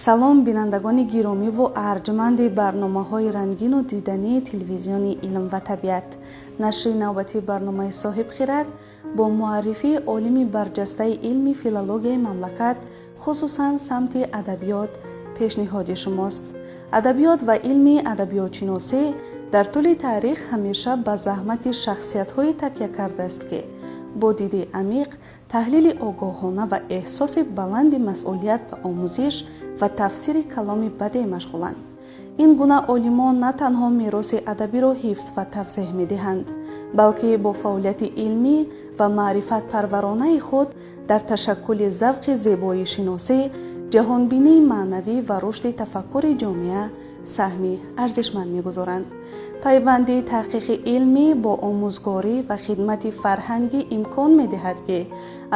салом бинандагони гиромиву арҷманди барномаҳои рангину дидании телевизиони илм ва табиат. Нашри навбати барномаи соҳибхират бо муаррифии олими барҷастаи илми филологияи мамлакат, хусусан самти адабиёт пешниҳоди шумост. Адабиёт ва илми адабиётшиносӣ дар тӯли таърих ҳамеша ба заҳмати шахсиятҳое такя кардааст, ки бо диди амиқ, таҳлили огоҳона ва эҳсоси баланди масъулият ба омӯзиш ва тафсири каломи бадеъ машғуланд. Ин гуна олимон на танҳо мероси адабиро ҳифз ва тавзеҳ медиҳанд, балки бо фаъолияти илмӣ ва маърифатпарваронаи худ дар ташаккули завқи зебоишиносӣ, ҷаҳонбинии маънавӣ ва рушди тафаккури ҷомеа саҳми арзишманд мегузоранд. пайванди таҳқиқи илмӣ бо омӯзгорӣ ва хидмати фарҳангӣ имкон медиҳад, ки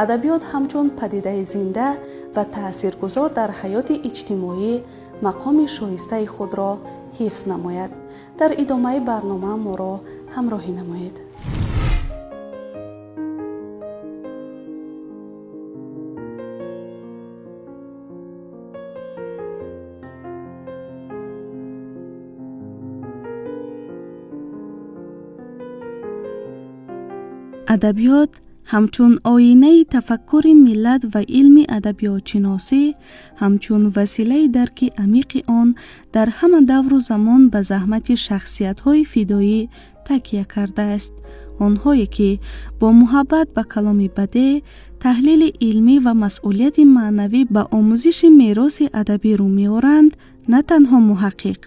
адабиёт ҳамчун падидаи зинда ва таъсиргузор дар ҳаёти иҷтимоӣ мақоми шоистаи худро ҳифз намояд. дар идомаи барнома моро ҳамроҳӣ намоед. адабиёт ҳамчун оинаи тафаккури миллат ва илми адабиётшиносӣ, ҳамчун василаи дарки амиқи он дар ҳама давру замон ба заҳмати шахсиятҳои фидоӣ такя кардааст. онҳое ки бо муҳаббат ба каломи бадеъ, таҳлили илмӣ ва масъулияти маънавӣ ба омӯзиши мероси адабӣ рӯ меоранд, на танҳо муҳаққиқ,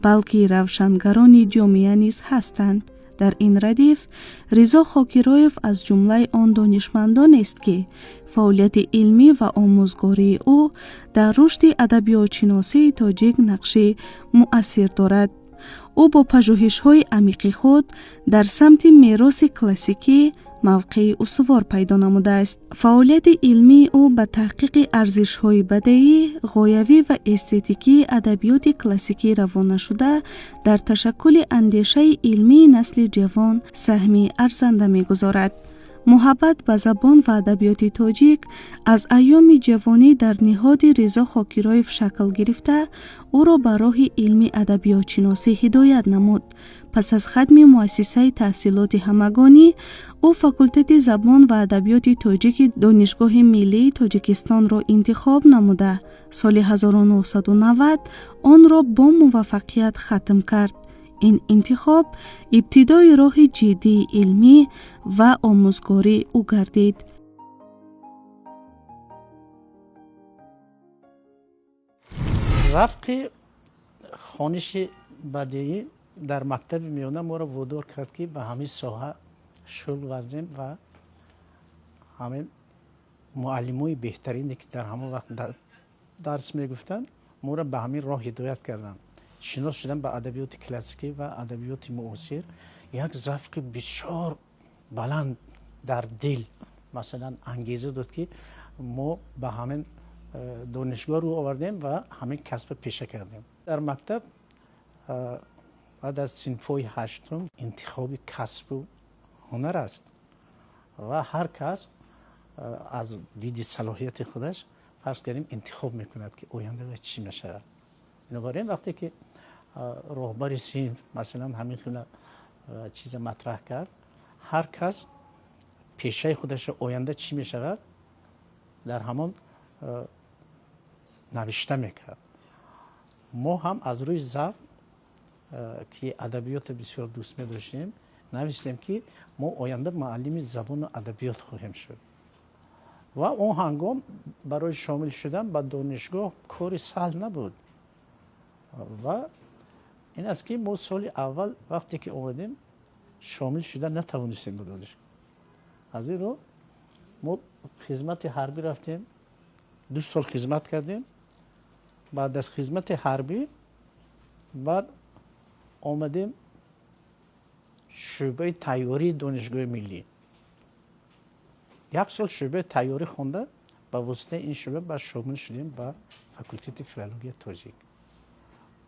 балки равшангарони ҷомеа низ ҳастанд. дар ин радиф Ризо Хокироев аз ҷумлаи он донишмандонест, ки фаъолияти илмӣ ва омӯзгории ӯ дар рушди адабиётшиносии тоҷик нақши муассир дорад. ӯ бо пажӯҳишҳои амиқи худ дар самти мероси классикӣ мавқеи устувор пайдо намудааст. фаъолияти илмии ӯ ба таҳқиқи арзишҳои бадеӣ, ғоявӣ ва эстетикии адабиёти классикӣ равона шуда, дар ташаккули андешаи илмии насли ҷавон саҳми арзанда мегузорад. муҳаббат ба забон ва адабиёти тоҷик аз айёми ҷавонӣ дар ниҳоди Ризо Хокироев шакл гирифта, ӯро ба роҳи илми адабиётшиносӣ ҳидоят намуд. пас аз хатми муассисаи таҳсилоти ҳамагонӣ, ӯ факултети забон ва адабиёти тоҷики Донишгоҳи миллии Тоҷикистонро интихоб намуда, соли 1990 онро бо муваффақият хатм кард. ин интихоб ибтидои роҳи ҷиддии илмӣ ва омӯзгории ӯ гардид. завқи хониши бадеӣ дар мактаби миёна моро водор кард, ки ба ҳамин соҳа шуғл варзем ва ҳамин муаллимои беҳтарине, ки дар ҳамон вақт дарс мегуфтанд, моро ба ҳамин роҳ ҳидоят карданд. шинос шудан ба адабиёти классикӣ ва адабиёти муосир як завқи бисёр баланд дар дил масалан ангеза дод, ки мо ба ҳамин донишгоҳ рӯ овардем ва ҳамин касбро пеша кардем. дар мактаб баъд аз синфҳои ҳаштум интихоби касбу ҳунар аст ва ҳар кас аз диди салоҳияти худаш фарз кардем интихоб мекунад, ки оянда чӣ мешавад. бинобар ин вақте ки роҳбари синф масалан ҳамин гуна чиза матраҳ кард, ҳар кас пешаи худашро оянда чӣ мешавад дар ҳамон навишта мекард. мо ҳам аз рӯи завқ, ки адабиётро бисёр дӯст медоштем, навиштем, ки мо оянда муаллими забону адабиёт хоҳем шуд. ва он ҳангом барои шомил шудан ба донишгоҳ кори саҳл набуд. ва ин аст, ки мо соли аввал вақте ки омадем шомил шуда натавонистем ба донишгоҳ. аз ин роҳ мо хизмати ҳарбӣ рафтем, 2 сол хизмат кардем. баъд аз хизмати ҳарбӣ баъд омадем шӯъбаи тайёрии донишгоҳи миллӣ. 1 сол шӯъбаи тайёрӣ хонда, ба воситаи ин шӯъба баъд шомил шудем ба факултети филологияи тоҷик.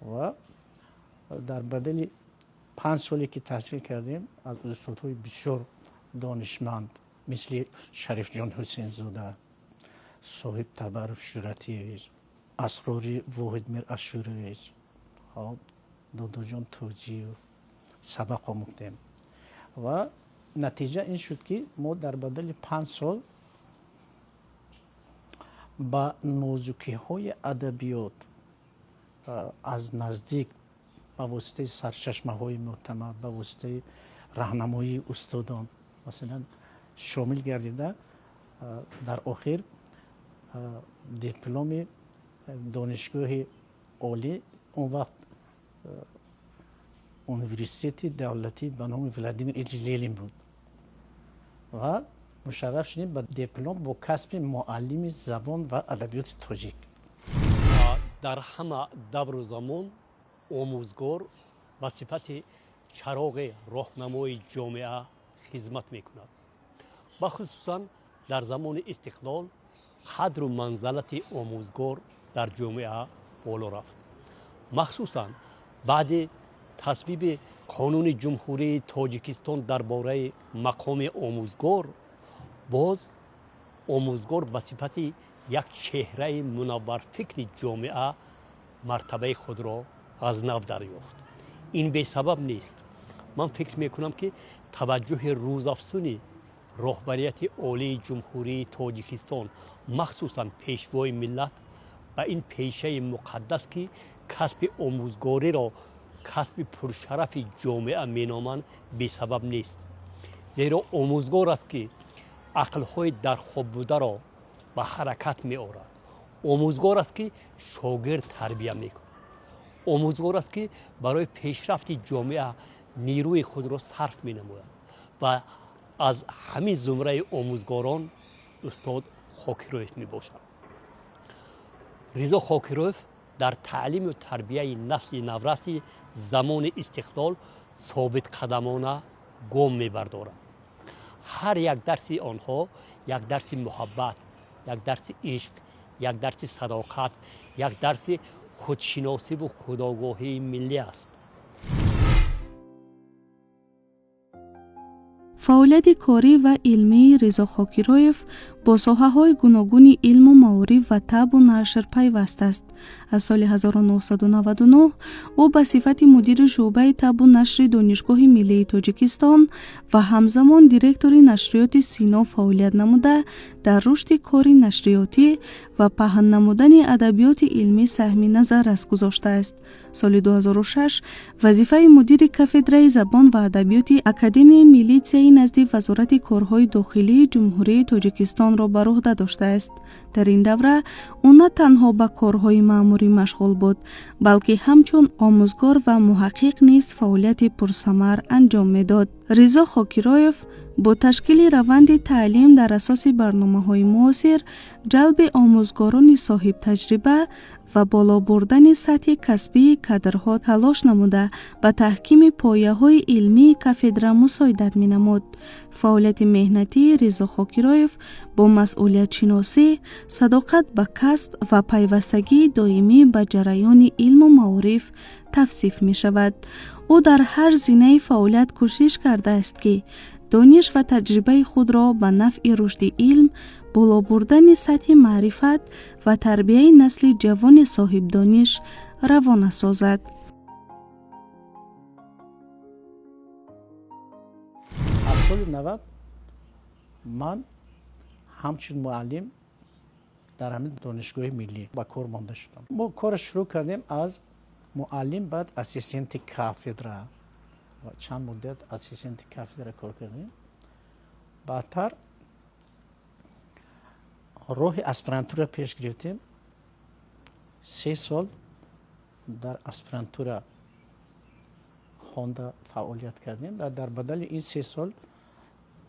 ва дар бадали 5 соле ки таҳсил кардем, аз устодҳои бисёр донишманд мисли Шарифҷон Ҳусейнзода, соҳиб Табаррук Шӯратиевич, اسروری واحدمیر اشوری خب دودوجان توجی و سبق آموختیم و نتیجه این شد که ما در بدل 5 سال با نازکی های ادبیات از نزدیک با واسطه سرچشمه های معتبر با واسطه راهنمایی استادان مثلا شامل گردیده در آخر دیپلم دانشگاه عالی اون وقت انیورسیته دولتی به نام ولادیمیر ایچ لنین بود و مشرف شدیم به دیپلم با کسب معلم زبان و ادبیات تاجیک. در همه دور و زمان آموزگار به صفت چراغ راهنمای جامعه خدمت میکند. بخصوصا در زمان استقلال قدر و منزلت آموزگار در جامعه بالا رفت. مخصوصا بعد تصویب قانون جمهوری تاجیکستان درباره مقام آموزگار باز آموزگار به صفت یک چهره منور فکر جامعه مرتبه خود را از نو دریافت. این به سبب نیست. من فکر میکنم که توجه روزافزون رهبریت عالی جمهوری تاجیکستان مخصوصا پیشوای ملت به این پیشه مقدس که کسب آموزگاری را کسب پرشرف جامعه مینامند بی سبب نیست. زیرا آموزگار است که عقلهای در خواب بوده را به حرکت می آورد. آموزگار است که شاگرد تربیت می کند. آموزگار است که برای پیشرفت جامعه نیروی خود را صرف می نماید و از همین زمره آموزگاران استاد خاکرویف می باشد. رضا خاکرویف در تعلیم و تربیه نسل نورست زمان استقلال ثابت قدمانه گام می بردارد. هر یک درس آنها یک درس محبت، یک درس عشق، یک درس صداقت، یک درس خودشناسی و خودآگاهی ملی است. فعالیت کاری و علمی رضا خاکرویف با ساحه‌های گوناگون علم و معارف و طب و نشر پیوسته است. از سال 1999 او به صفت مدیر شعبه طب و نشر دانشگاه ملی تاجیکستان و همزمان دیرکتور نشریات سینا فعالیت نموده در رشد کار نشریاتی و پهن نمودن ادبیات علمی سهمی نظر است گذاشته است. سال 2006 وظیفه مدیر کافدرای زبان و ادبیات اکادمی میلیتسیای نزد وزارت کارهای داخلی جمهوری تاجیکستان را بر عهده داشته است. در این دوره او نه تنها به کارهای مأموری مشغول بود بلکه همچون آموزگار و محقق نیز فعالیت پرثمر انجام میداد. رضا خاکرویف با تشکیل روند تعلیم در اساس برنامه‌های معاصر، جلب آموزگاران صاحب تجربه و بالا بردن سطح کسبی کادرها تلاش نموده به تحکیم پایه‌های علمی کافدره مساعدت می‌نمود. فعالیت مهنتی رضا خاکرویف با مسئولیت شناسی، صداقت به کسب و پیوستگی دائمی به جریان علم و معارف توصیف می‌شود. او در هر زمینه فعالیت کوشش کرده است که دانش و تجربه خود را به نفع رشد علم، بالا بردن سطح معرفت و تربیت نسل جوان صاحب دانش روانه سازد. از سال 90 من همچون معلم در همین دانشگاه ملی با کار مانده شدم. ما کار شروع کردیم از معلم، بعد اسیستنت کافدره و چند مدت اسیستنت کافدره کار کردیم. بعدتر راه اسپرانتورا پیش گرفتیم. 3 سال در اسپرانتورا خونده فعالیت کردیم. در بدل این 3 سال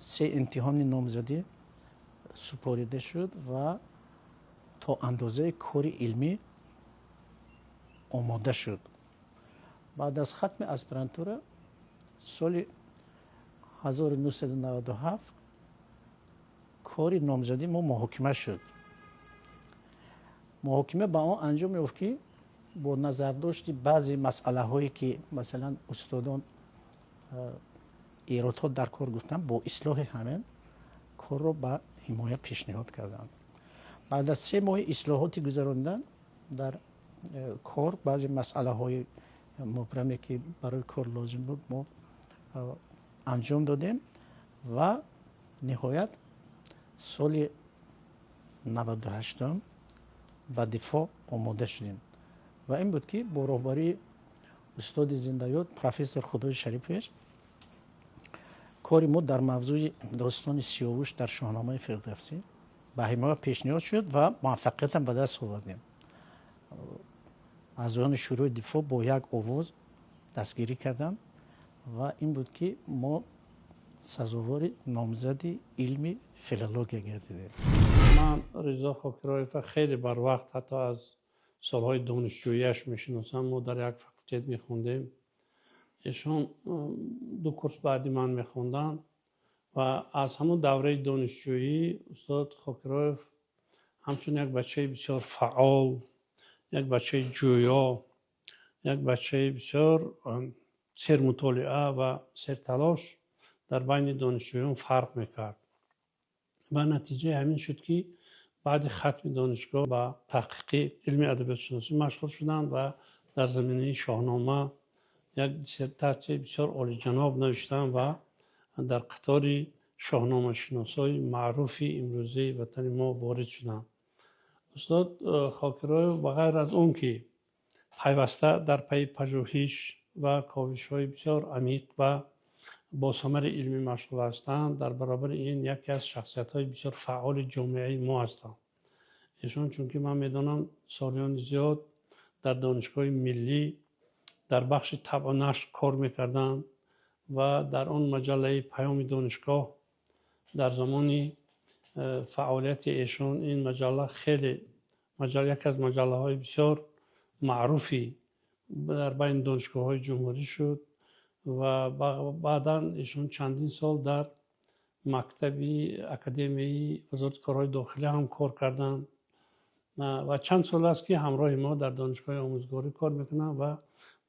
3 امتحان نامزدی سپاریده شد و تا اندازه کار علمی آماده شد. بعد از ختم اسپرانتورا سال 1997 کار نامزدی ما محاکمه شد. محاکمه با آن انجام یافت که با نظرداشت بعضی مسئله هایی که مثلا استادان ایرادات در کار گفتن، با اصلاح همین کار را به حمایت پیشنهاد کردند. بعد از 3 ماه اصلاحاتی گذراندن در کار بعضی مسئله های مبرمی که برای کار لازم بود ما انجام دادیم و نهایت سال 98 به دفاع آماده شدیم و این بود که با راهبری استاد زنده‌یاد پروفسور خدای شریفش کاری ما در موضوع داستان سیاوش در شاهنامه فردوسی به همه پیشنهاد شد و موفقیت هم به دست آوردیم. از آن شروع دفاع با یک آواز دستگیری کردم و این بود که ما سزاوار نامزدی علمی فیلولوژی گردیدیم. من رضا خاکرایف خیلی بر وقت حتی از سالهای دانشجوییش میشناسم. ما در یک فاکولته میخوندیم، ایشون 2 کورس بعدی من میخوندن و از همون دوره دانشجویی استاد خاکرایف همچون یک بچه بسیار فعال، یک بچه جویا، یک بچه بسیار سرمطالعه و سرتلاش در بین دانشجویان فرق میکرد و نتیجه همین شد که بعد ختم دانشگاه با تحقیق علم ادبیات شناسی مشغول شدند و در زمینه شاهنامه یک دیسرتاسیون بسیار عالی جناب نوشتند و در قطار شاهنامه شناسای معروف امروزی وطن ما وارد شدند. استاد خاکرایف بغیر از اون که پیوسته در پی پژوهش و کاوش‌های بسیار عمیق و با ثمر علمی مشغول هستند، در برابر این یکی از شخصیت‌های بسیار فعال جامعه ما هستند. ایشان چون که من میدانم سالیان زیاد در دانشگاه ملی در بخش طبع و نشر کار میکردند و در آن مجله پیام دانشگاه در زمان فعالیت ایشان این مجله خیلی یکی از مجله های بسیار معروفی در بین دانشگاه های جمهوری شد و بعدا ایشان چندین سال در مکتبی اکادمی وزارت کارهای داخلی هم کار کردند و چند سال است که همراه ما در دانشگاه آموزگاری کار میکنند و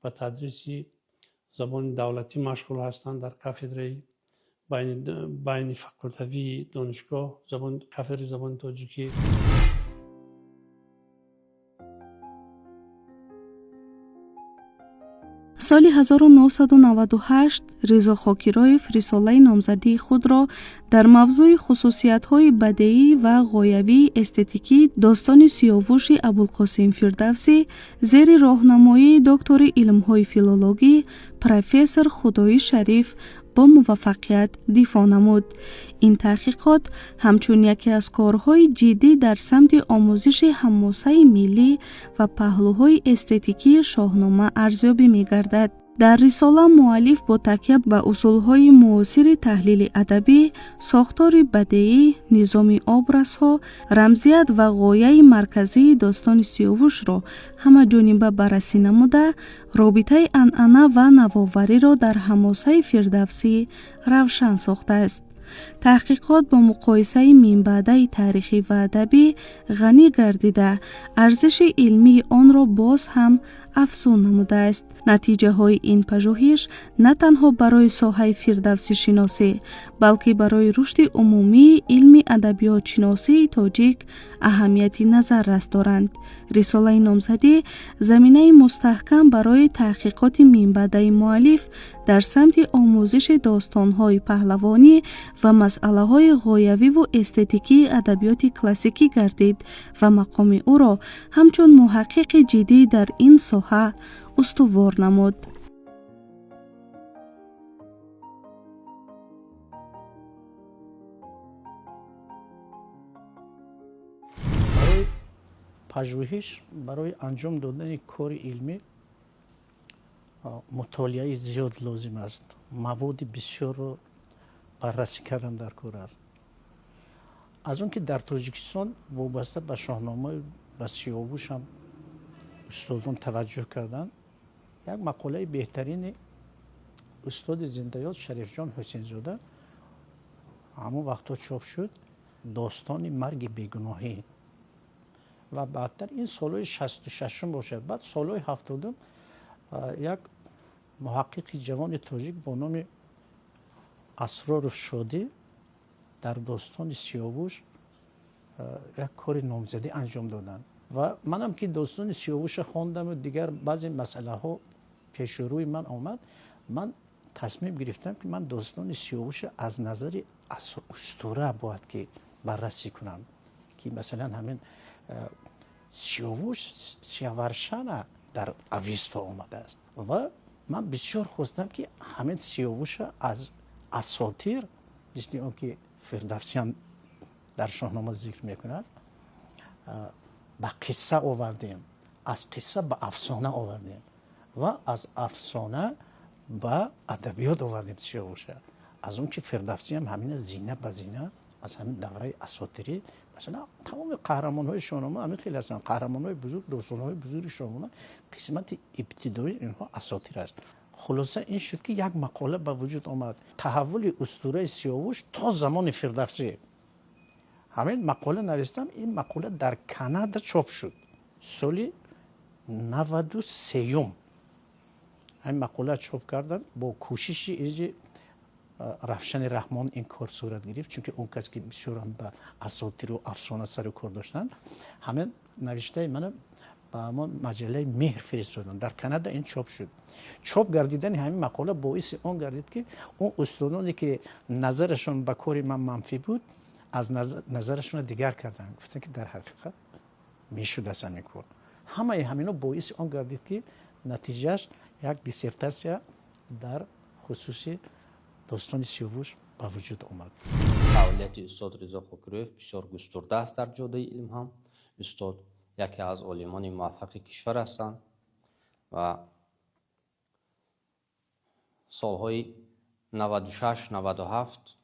به تدریس زبان دولتی مشغول هستند در کافدره بین فاکولتوی دانشگاه کافدره زبان تاجیکی. سال 1998 رضا خاکرایف رساله نامزدی خود را در موضوع خصوصیت‌های بدیعی و غایوی استتیکی داستان سیاوش ابوالقاسم فردوسی زیر راهنمایی دکتر علم‌های فیلولوژی پروفسور خدای شریف با موفقیت دفاع نمود. این تحقیقات همچون یکی از کارهای جدی در سمت آموزش حماسه ملی و پهلوهای استتیکی شاهنامه ارزیابی می‌گردد. در رساله مؤلف با تکیه به اصولهای معاصر تحلیل ادبی، ساختار بدیعی، نظام ابرزها، رمزیت و غایه مرکزی داستان سیاوش را همه جانبه بررسی نموده، رابطه عنعنه و نوآوری را در حماسه فردوسی روشن ساخته است. تحقیقات با مقایسه منبع‌های تاریخی و ادبی غنی گردیده، ارزش علمی آن را باز هم افزون نموده است. نتیجه های این پژوهش نه تنها برای ساحه فردوسی شناسی بلکه برای رشد عمومی علم ادبیات شناسی تاجیک اهمیتی نظررس دارند. رساله نامزدی زمینه مستحکم برای تحقیقات منبع‌های مؤلف در سمت آموزش داستان‌های پهلوانی و مسئله‌های غایوی و استتیکی ادبیات کلاسیکی گردید و مقام او را همچون محقق جدی در این ساحه استوار نمود. برای پژوهش، برای انجام دادن کار علمی مطالعه زیاد لازم است. مواد بسیار رو بررسی کردن در کار است. از اون که در تاجیکستان وابسته به شاهنامه و سیاوش هم استادان توجه کردن، یک مقاله بهترین استاد زنده‌یاد شریف جان حسین زاده همون وقتا چاپ شد، داستان مرگ بیگناهی، و بعدتر این سالهای 66 باشد. بعد سالهای 70 یک محقق جوان تاجیک با نام اسرار شادی در داستان سیاوش یک کار نامزدی انجام دادند و منم که داستان سیاوش خواندم و دیگر بعضی مسئله ها پیش روی من آمد، من تصمیم گرفتم که من داستان سیاوش از نظر اسطوره باید که بررسی کنم، که مثلا همین سیاوش سیاورشن در اویستا آمده است و من بسیار خواستم که همین سیاوش از اساطیر مثل اون که فردوسیان در شاهنامه ذکر میکند به قصه آوردیم، از قصه به افسانه آوردیم و از افسانه به ادبیات آوردیم سیاوش. از اون که فردوسی هم همین زینه به زینه از همین دوره اساطیری، مثلا تمام قهرمان های شاهنامه همین خیلی هستن، قهرمان های بزرگ، داستان های بزرگ شاهنامه قسمت ابتدایی اینها اساطیر است. خلاصه این شد که یک مقاله به وجود آمد، تحول اسطوره سیاوش تا زمان فردوسی. همین مقاله نوشتم، این مقاله در کانادا چاپ شد سال 93. این مقاله چاپ کردن با کوشش ایجی رفشن رحمان این کار صورت گرفت، چون که اون کس که بسیار هم به اساطیر و افسانه سر و کار داشتن، همین نوشته من با ما مجله مهر فرستادن، در کانادا این چاپ شد. چاپ گردیدن همین مقاله باعث اون گردید که اون استادانی که نظرشون به کار من منفی بود از نظرشون دیگر کردن، گفتن که در حقیقت میشد اصلا این کار. همه همینا باعث اون گردید که نتیجهش یک دیسرتاسیا در خصوص داستان سیاوش به وجود آمد. فعالیت استاد رضا خاکرویف بسیار گسترده است در جاده علم. هم استاد یکی از عالمان موفق کشور هستند و سالهای 96 97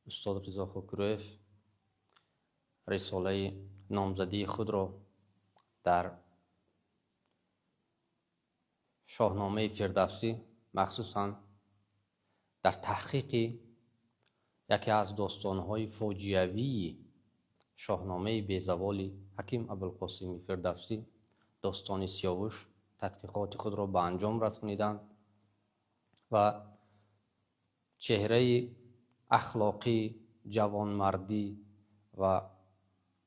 استاد رضا خاکرویف رساله نامزدی خود را در شاهنامه فردوسی، مخصوصاً در تحقیق یکی از داستان‌های فاجعه‌ای شاهنامه بی‌زوال حکیم ابوالقاسم فردوسی، داستان سیاوش، تحقیقات خود را به انجام رسانیدند و چهره اخلاقی، جوانمردی و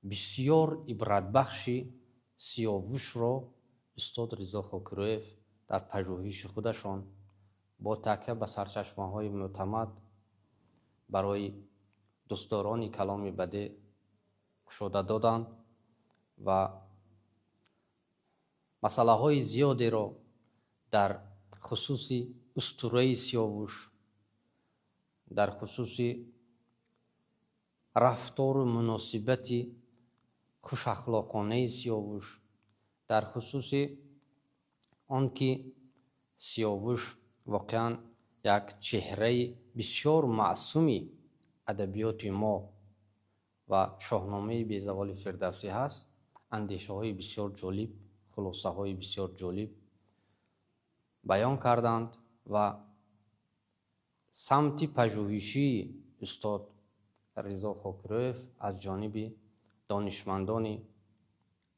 بسیار عبرتبخشی سیاوش را استاد رضا خاکرویف در پژوهش خودشان با تکیه به سرچشمه‌های معتمد برای دوستداران کلام بده گشوده دادند و مسئله‌های زیادی را در خصوص اسطوره سیاوش، در خصوص رفتار و مناسبت خوش اخلاقانه سیاوش، در خصوص آنکه سیاوش واقعا یک چهره بسیار معصومی ادبیات ما و شاهنامه بی‌زوال فردوسی هست، اندیشه های بسیار جالب، خلاصه های بسیار جالب بیان کردند و سمت پژوهشی استاد رضا خاکرویف از جانب دانشمندان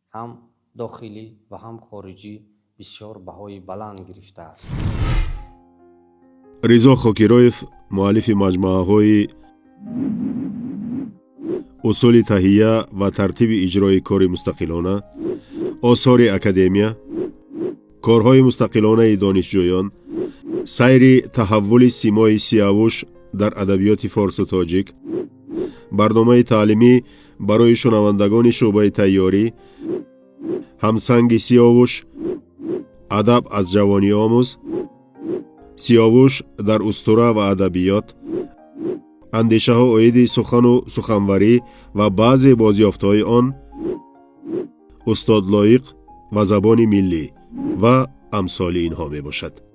هم داخلی و هم خارجی بسیار بهای بلند گرفته است. رضا خاکرویف مؤلف مجموعه‌های اصول تهیه و ترتیب اجرای کار مستقلانه، آثار اکادمیا، کارهای مستقلانه دانشجویان، سیر تحول سیمای سیاوش در ادبیات فارس و تاجیک، برنامه تعلیمی برای شنوندگان شعبه تیاری، همسنگ سیاوش، ادب از جوانی آموز، سیاوش در اسطوره و ادبیات، اندیشه ها عاید سخن و سخنوری و بعضی بازیافت‌های آن، استاد لایق و زبان ملی و امثال اینها می باشد.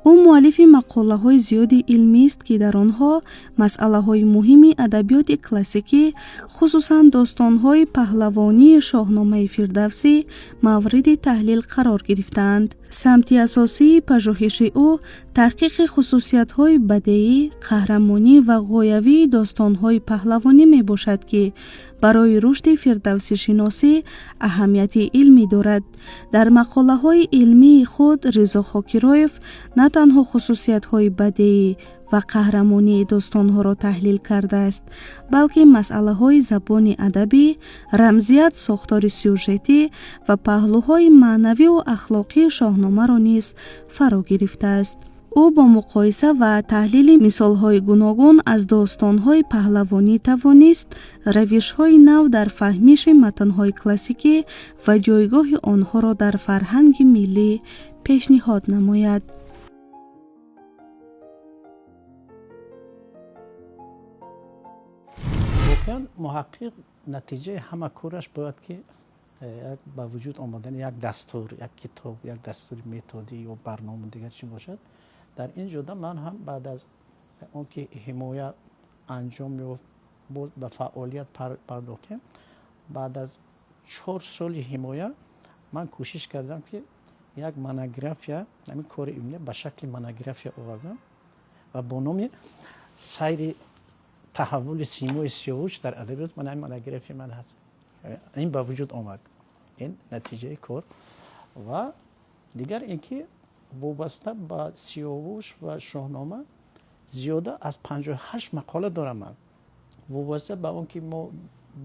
او مؤلف مقاله‌های زیادی علمی است که در آنها مسئله‌های مهم ادبیات کلاسیکی، خصوصاً داستان‌های پهلوانی شاهنامه فردوسی مورد تحلیل قرار گرفتند. سمت اساسی پژوهش او تحقیق خصوصیت‌های بدیعی، قهرمانی و غایوی داستان‌های پهلوانی میباشد که برای رشد فردوسی شناسی اهمیت علمی دارد. در مقاله‌های علمی خود رضا خاکرویف نه تنها خصوصیت‌های بدیعی و قهرمانی داستان‌ها را تحلیل کرده است، بلکه مسئله‌های زبان ادبی، رمزیت، ساختار سیوژتی و پهلوهای معنوی و اخلاقی شاهنامه را نیز فرا گرفته است. او با مقایسه و تحلیل مثال‌های گوناگون از داستان‌های پهلوانی توانست روش‌های نو در فهمیش متن‌های کلاسیکی و جایگاه آنها را در فرهنگ ملی پیشنهاد نماید. واقعا محقق نتیجه همه کارش باید که با وجود آمدن یک دستور، یک کتاب، یک دستور متدی یا برنامه دیگر چی باشد. در این جدا من هم بعد از اون که حمایت انجام یافت به فعالیت پرداختم، بعد از 4 سال حمایت من کوشش کردم که یک مونوگرافیا، همین کار علمی به شکل مونوگرافیا آوردم و با نام سیر تحول سیمای سیاوش در ادبیات، من این مونوگرافی من هست. این با وجود آمد، این نتیجه کار. و دیگر اینکه وابسته به سیاوش و شاهنامه زیاده از 58 مقاله دارم من، وابسته به اون که ما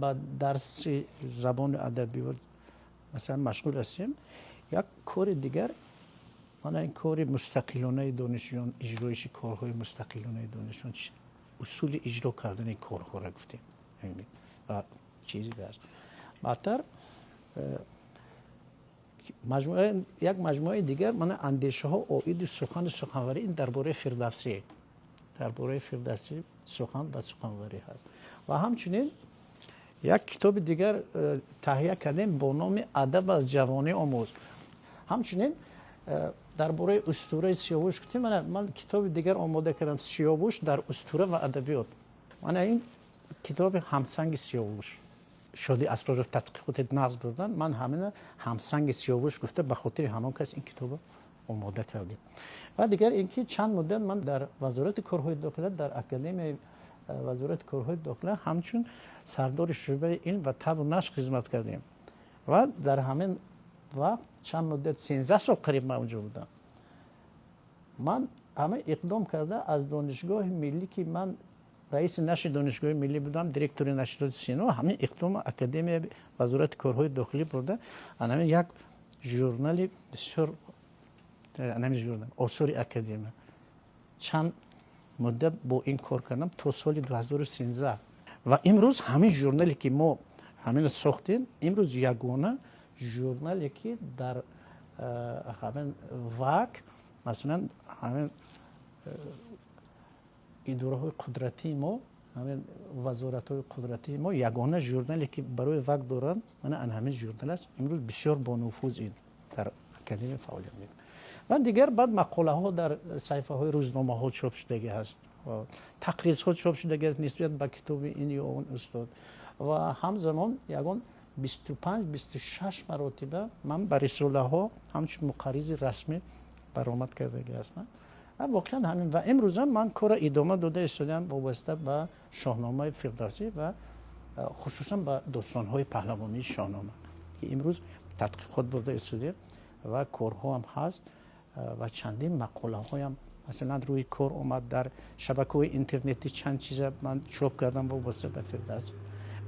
با درس زبان ادبی مثلا مشغول هستیم. یک کار دیگر، من این کار مستقلانه دانشجویان، اجرایش کارهای مستقلانه دانشجویان، اصول اجرا کردن این کارها را گفتیم و چیزی داشت. بعدتر یک مجموعه دیگر من اندیشه ها عاید سخنوری این درباره فردوسی، سخن و سخنوری هست. و همچنین یک کتاب دیگر تهیه کردیم با نام ادب از جوانی آموز. همچنین درباره اسطوره سیاوش گفتیم. من کتاب دیگر آماده کردم، سیاوش در اسطوره و ادبیات. من این کتاب همسنگ سیاوش شده اسرار تحقیقات نقض بردن، من همین همسنگ سیاوش گفته به خاطر همان کس این کتاب آماده کردیم. و دیگر اینکه چند مدت من در وزارت کارهای داخله، در اکادمی وزارت کارهای داخله همچون سردار شعبه علم و طب و نشر خدمت کردیم و در همین وقت چند مدت 13 سال قریب من اونجا بودم. من همه اقدام کرده از دانشگاه ملی که من رئیس نشر دانشگاه ملی بودم، دیرکتور نشریات سینا، همین اقدام اکادمی وزارت کارهای داخلی برده. انا یک ژورنال بسیار ژورنال آثار اکادمی چند مدت با این کار کردم تا سال 2013 و امروز همین ژورنالی که ما همین ساختیم، امروز یگانه ژورنالی که در همین واک مثلا همین اداره های قدرتی ما، همین وزارت های قدرتی ما، یگانه ژورنالی که برای وقت دارن من همین ژورنال است. امروز بسیار با نفوذ این در اکادمی فعالیت میکنه. و دیگر بعد مقاله ها در صفحه های روزنامه ها چاپ شدگی هست و تقریض ها چاپ شدگی است نسبت به کتاب این یا اون استاد. و همزمان یگان 25-26 مراتبه من به رساله ها همچون مقرض رسمی برآمد کردگی هستم. واقعا همین. و امروز هم من کار ادامه داده استادم وابسته به شاهنامه فردوسی و خصوصا به داستان‌های پهلوانی شاهنامه که امروز تحقیقات برده استودیم و کارها هم هست و چندین مقاله هایم مثلا روی کار اومد در شبکه‌های اینترنتی، چند چیز من چاپ کردم وابسته به فردوسی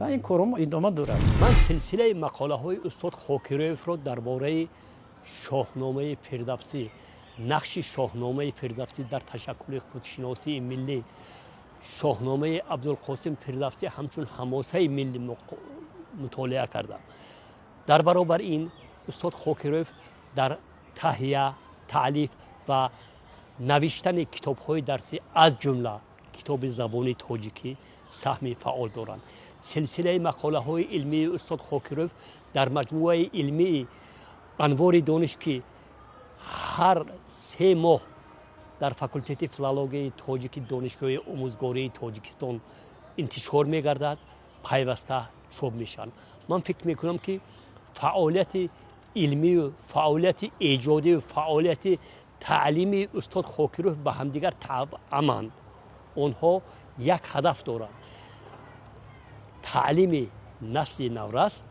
و این کارم ادامه دارد. من سلسله مقاله های استاد خاکیروف را درباره شاهنامه فردوسی، نقش شاهنامه فردوسی در تشکل خودشناسی ملی، شاهنامه عبدالقاسم فردوسی همچون حماسه ملی مطالعه کردم. در برابر این استاد خاکیروف در تهیه، تالیف و نوشتن کتاب‌های درسی از جمله کتاب زبان تاجیکی سهم فعال دارند. سلسله مقاله‌های علمی استاد خاکیروف در مجموعه علمی انوار دانش که هر 3 ماه در فاکولته فیلولوژی تاجیکی دانشگاه آموزگاری تاجیکستان انتشار می‌گردد، پیوسته چاپ میشن. من فکر میکنم که فعالیت علمی و فعالیت ایجادی و فعالیت تعلیمی استاد خاکیروف به همدیگر توأمند. آنها یک هدف دارند: تعلیم نسل نورست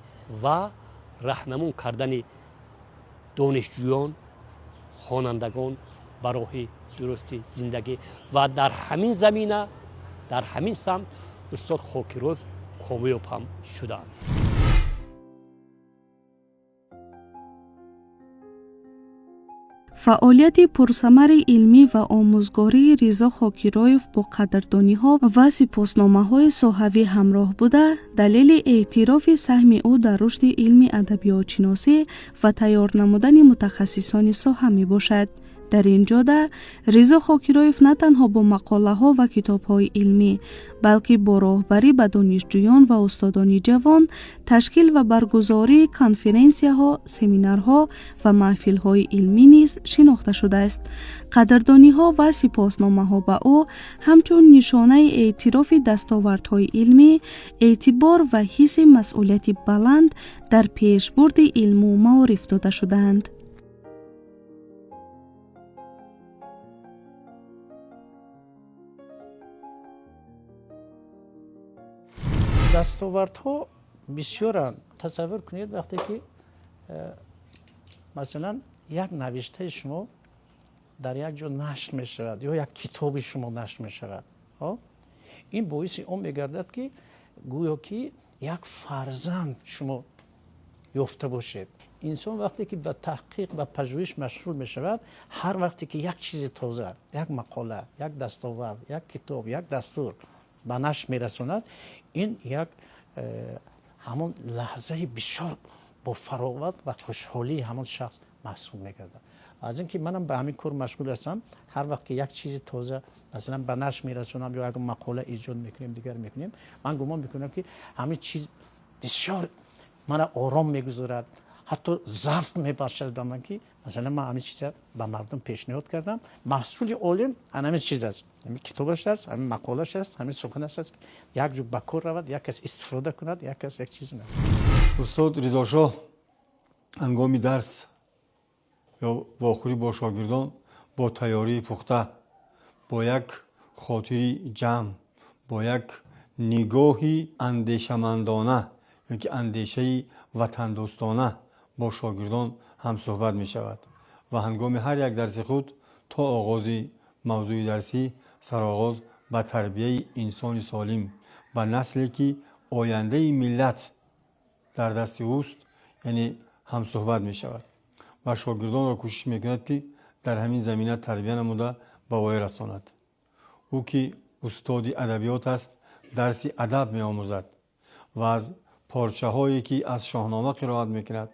و راهنمون کردن دانشجویان، خوانندگان به راه درستی زندگی و در همین زمینه در همین سمت استاد خاکیروف کامیاب هم شدند. فعالیت پرثمر علمی و آموزگاری رضا خاکیروف با قدردانی‌ها و سپاسنامه‌های صحوی همراه بوده، دلیل اعتراف سهم او در رشد علم ادبیات‌شناسی و تیار نمودن متخصصان ساحه می‌باشد. در اینجا رضا خاکیروف نه تنها با مقاله‌ها و کتاب‌های علمی بلکه با راهبری به دانشجویان و استادان جوان، تشکیل و برگزاری کنفرانسی‌ها، سمینارها و محفل‌های علمی نیز شناخته شده است. قدردانی‌ها و سپاسنامه‌ها به او همچون نشانه اعتراف دستاوردهای علمی، اعتبار و حس مسئولیت بلند در پیشبرد علم و معارف داده شدند. دستاوردها بسیارند. تصور کنید وقتی که مثلا یک نوشته شما در یک جا نشر می شود یا یک کتاب شما نشر می شود، این باعث اون می گردد که گویا که یک فرزند شما یافته باشید. انسان وقتی که به تحقیق و پژوهش مشغول می شود، هر وقتی که یک چیز تازه، یک مقاله، یک دستاورد، یک کتاب، یک دستور به نشر می رساند، این یک همون لحظه بسیار با فراغت و خوشحالی همون شخص محسوب می‌گردد. از اینکه منم به همین کار مشغول هستم، هر وقت که یک چیز تازه مثلا به نشر میرسونم یا یک مقاله ایجاد میکنیم دیگر میکنیم، من گمان میکنم که همین چیز بسیار من آرام میگذارد، حتی ضعف میبخشد به من که مثلا من همین چیزا به مردم پیشنهاد کردم. محصول عالم همین چیز است، همین کتابش است، همین مقالهش است، همین سخنش است که یک جو به کار رود، یک کس استفاده کند، یک کس یک چیز نه. استاد رضا شاه هنگام درس یا واخوری با شاگردان با تیاری پخته، با یک خاطری جمع، با یک نگاهی اندیشمندانه، یک اندیشه وطن دوستانه با شاگردان هم صحبت می شود و هنگام هر یک درس خود تا آغاز موضوع درسی سرآغاز به تربیه انسان سالم و نسلی که آینده ملت در دست اوست، یعنی هم صحبت می شود و شاگردان را کوشش می کند که در همین زمینه تربیه نموده به وای رساند. او که استاد ادبیات است، درس ادب می آموزد و از پارچه هایی که از شاهنامه قرائت می کند،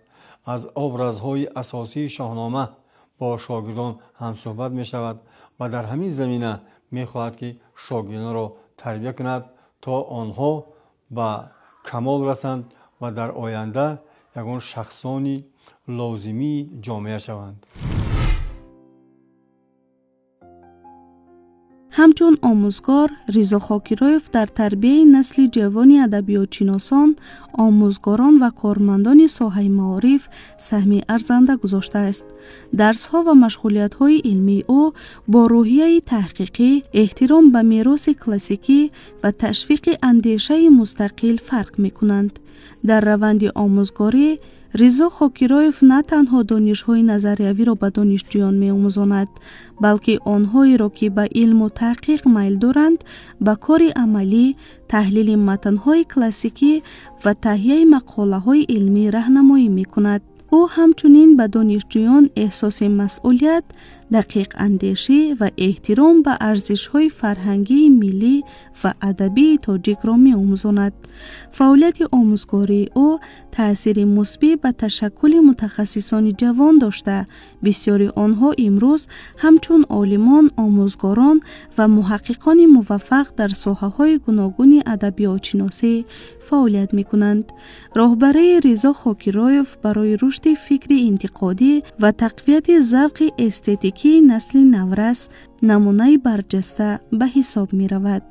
از ابرزهای اساسی شاهنامه با شاگردان هم صحبت می شود و در همین زمینه می خواهد که شاگردان را تربیه کند تا آنها به کمال رسند و در آینده یگان شخصانی لازمی جامعه شوند. همچون آموزگار، رضا خاکیروف در تربیه نسل جوانی ادبیات‌شناسان، آموزگاران و کارمندان ساحه معارف سهمی ارزنده گذاشته است. درس‌ها و مشغولیت‌های علمی او با روحیه تحقیقی، احترام به میراث کلاسیکی و تشویق اندیشه مستقل فرق می‌کنند. در روند آموزگاری، رضا خاکیروف نه تنها دانش‌های نظریوی را به دانشجویان می‌آموزاند، بلکه آنهایی را که به علم و تحقیق میل دارند به کار عملی، تحلیل متن‌های کلاسیکی و تهیه مقاله‌های علمی راهنمایی می‌کند. او همچنین به دانشجویان احساس مسئولیت، دقیق اندیشی و احترام به ارزش‌های فرهنگی ملی و ادبی تاجیک را می‌آموزاند. فعالیت آموزگاری او تأثیر مثبت به تشکل متخصصان جوان داشته، بسیاری آنها امروز همچون عالمان، آموزگاران و محققان موفق در ساحه‌های گوناگون ادبیات‌شناسی فعالیت می‌کنند. راهبری رضا خاکیروف برای رشد فکر انتقادی و تقویت ذوق استتیکی نسل نورس نمونه برجسته به حساب می رود.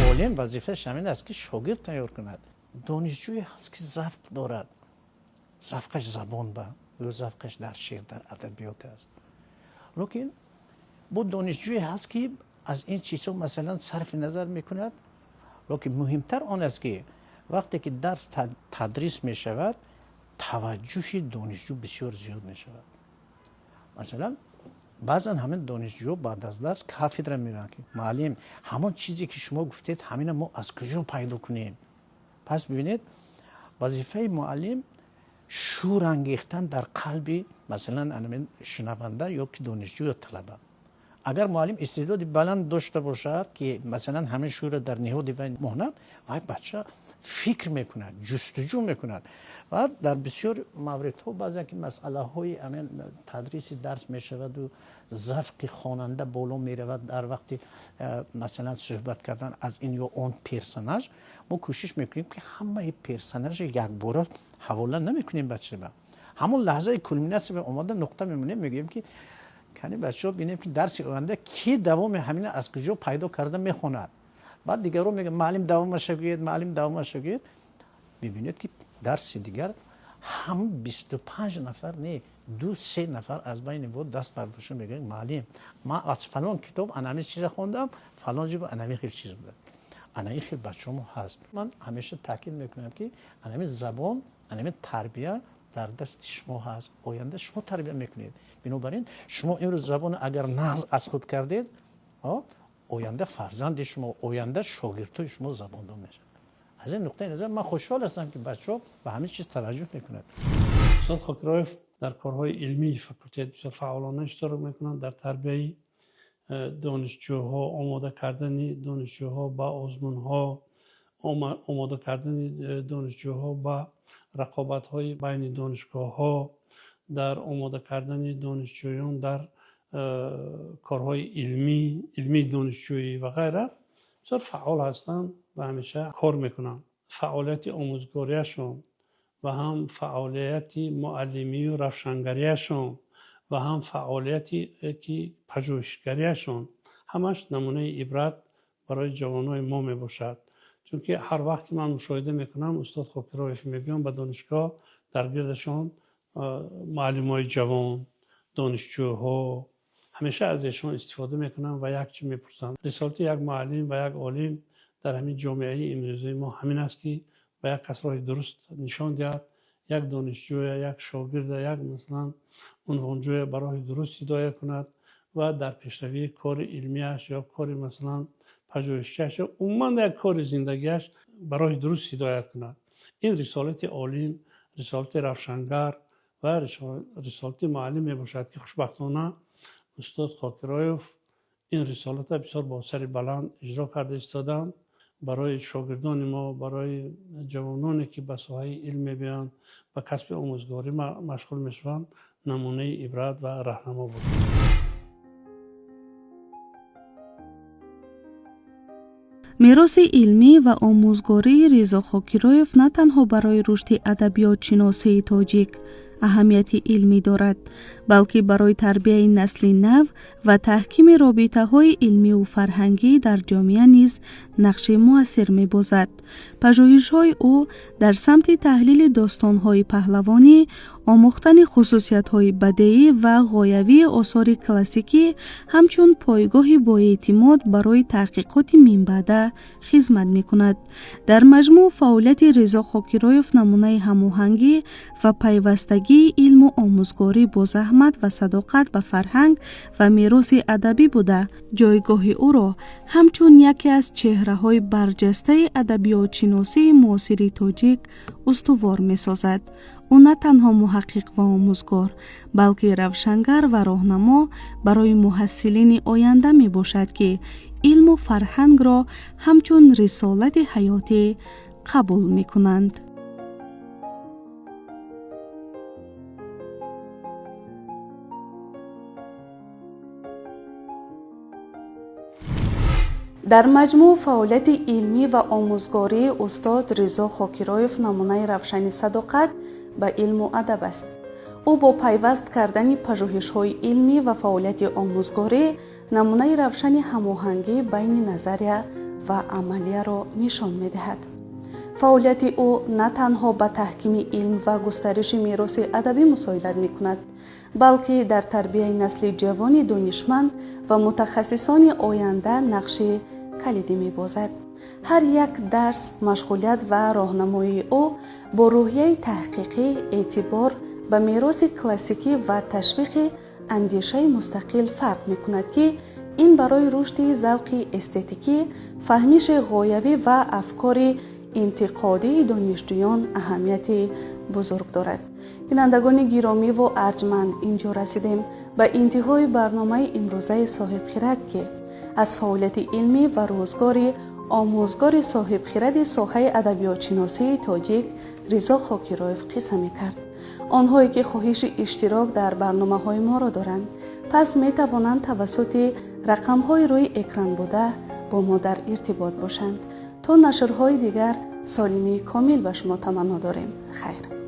معلم وظیفه‌اش همین است که شاگرد تیار کند. دانشجویی هست که ذوق دارد، ذوقش زبان به یا ذوقش در شعر، در ادبیات است. لیکن با دانشجویی هست که از این چیزها مثلا صرف نظر میکند، لیکن مهمتر آن است که وقتی که درس تدریس می شود توجه دانشجو بسیار زیاد می شود. مثلا بعضا همین دانشجو بعد از درس کافدره میگن که معلم همون چیزی که شما گفتید همین ما از کجا پیدا کنیم. پس ببینید وظیفه معلم شور انگیختن در قلب مثلا شنونده یا که دانشجو یا طلبه. اگر معلم استعداد بلند داشته باشد که مثلا همه شور در نهاد و مهند و بچه فکر میکند، جستجو میکند و در بسیار موردها بعضی که مسئله های تدریس درس میشود و ذوق خواننده بالا میرود در وقت مثلا صحبت کردن از این یا اون پرسوناژ ما کوشش میکنیم که همه پرسوناژ یک بار حواله نمیکنیم بچه با همون لحظه کلمیناسیون اومده نقطه میمونیم میگیم که یعنی بچه‌ها ببینیم که درس آینده کی دوام همین از کجا پیدا کرده میخواند. بعد دیگه رو میگه معلم دوامش بگید، معلم دوامش بگید. ببینید که درس دیگر هم 25 نفر نه 2-3 نفر از بین بود دست برداشتن میگه معلم ما از فلان کتاب انمی چیز خوندم فلان جا انمی خیلی چیز بود. انمی خیلی بچه‌مو هست. من همیشه تاکید میکنم که انمی زبان، انمی تربیت در دست شما هست. آینده شما تربیت میکنید. بنابراین شما امروز زبان اگر نقض از خود کردید آینده فرزند شما، آینده شاگردای شما زباندار میشه. از این نقطه نظر من خوشحال هستم که بچه‌ها به همین چیز توجه میکنند. استاد خاکرایف در کارهای علمی فکولته بسیار فعالانه اشتراک میکنند در تربیت دانشجوها، آماده کردن دانشجوها با آزمون‌ها، آماده کردن دانشجوها با رقابت‌های بین دانشگاه‌ها، در آماده کردن دانشجویان در کارهای علمی دانشجویی و غیره بسیار فعال هستند و همیشه کار میکنند. فعالیت آموزگاریشون و هم فعالیت معلمی و روشنگریشون و هم فعالیتی که پژوهشگریشون همش نمونه عبرت برای جوانای ما می باشد. چون که هر وقت که من مشاهده میکنم استاد خاکرایف میگم به دانشگاه در گردشان معلمای جوان، دانشجوها همیشه از ایشان استفاده میکنن و یک چی میپرسن. رسالت یک معلم و یک عالم در همین جامعه امروزی ما همین است که به یک کس راه درست نشان دهد، یک دانشجو، یک شاگرد، یک مثلا عنوانجو برای درست هدایت کند و در پیشروی کار علمیش یا کار مثلا پژوهشیش یا عموما یک کار زندگیش برای درست هدایت کند. این رسالت عالم، رسالت روشنگر و رسالت معلم می باشد که خوشبختانه استاد خاکرایف این رسالت بسیار با سر بلند اجرا کرده ایستادند. برای شاگردان ما، برای جوانانی که به ساحه علم بیان و کسب آموزگاری مشغول میشوند نمونه عبرت و راهنما بود. میراث علمی و آموزگاری رضا خاکرایف نه تنها برای رشد ادبیات شناسی تاجیک اهمیت علمی دارد، بلکه برای تربیت نسل نو و تحکیم رابطه‌های علمی و فرهنگی در جامعه نیز نقش مؤثر می‌بازد. پژوهش‌های او در سمت تحلیل داستان‌های پهلوانی، آموختن خصوصیت‌های بدیعی و غایوی آثار کلاسیکی همچون پایگاه با اعتماد برای تحقیقات منبعده خدمت می‌کند. در مجموع فعالیت رضا خاکرایف نمونه هماهنگی و پیوستگی علم و آموزگاری با زحمت و صداقت به فرهنگ و میراث ادبی بوده جایگاه او را همچون یکی از چهره‌های برجسته ادبیات شناسی معاصر تاجیک استوار می‌سازد. او نه تنها محقق و آموزگار بلکه روشنگر و راهنما برای محصلین آینده می باشد که علم و فرهنگ را همچون رسالت حیاتی قبول می کنند. در مجموع فعالیت علمی و آموزگاری استاد رضا خاکرایف نمونه روشن صداقت به علم و ادب است. او با پیوست کردن پژوهش‌های علمی و فعالیت آموزگاری نمونه روشن هماهنگی بین نظریه و عملیه را نشان می‌دهد. فعالیت او نه تنها به تحکیم علم و گسترش میراث ادبی مساعدت می‌کند، بلکه در تربیت نسل جوان دانشمند و متخصصان آینده نقش کلیدی می‌بازد. هر یک درس، مشغولیت و راهنمایی او با روحیه تحقیقی اعتبار به میراث کلاسیکی و تشویق اندیشه مستقل فرق می‌کند که این برای رشد ذوق استتیکی، فهمیش غایوی و افکار انتقادی دانشجویان اهمیت بزرگ دارد. بینندگان گرامی و ارجمند، اینجا رسیدیم به انتهای برنامه امروزه صاحب خرد که از فعالیت علمی و روزگار آموزگار صاحب خرد ساحه ادبیات شناسی تاجیک رضا خاکیرویف قصه می‌کرد. آنهایی که خواهش اشتراک در برنامه‌های ما را دارند، پس می‌توانند توسط رقم‌های روی اکران بوده با ما در ارتباط باشند. تا نشرهای دیگر سالمی کامل به شما تمنا داریم. خیر.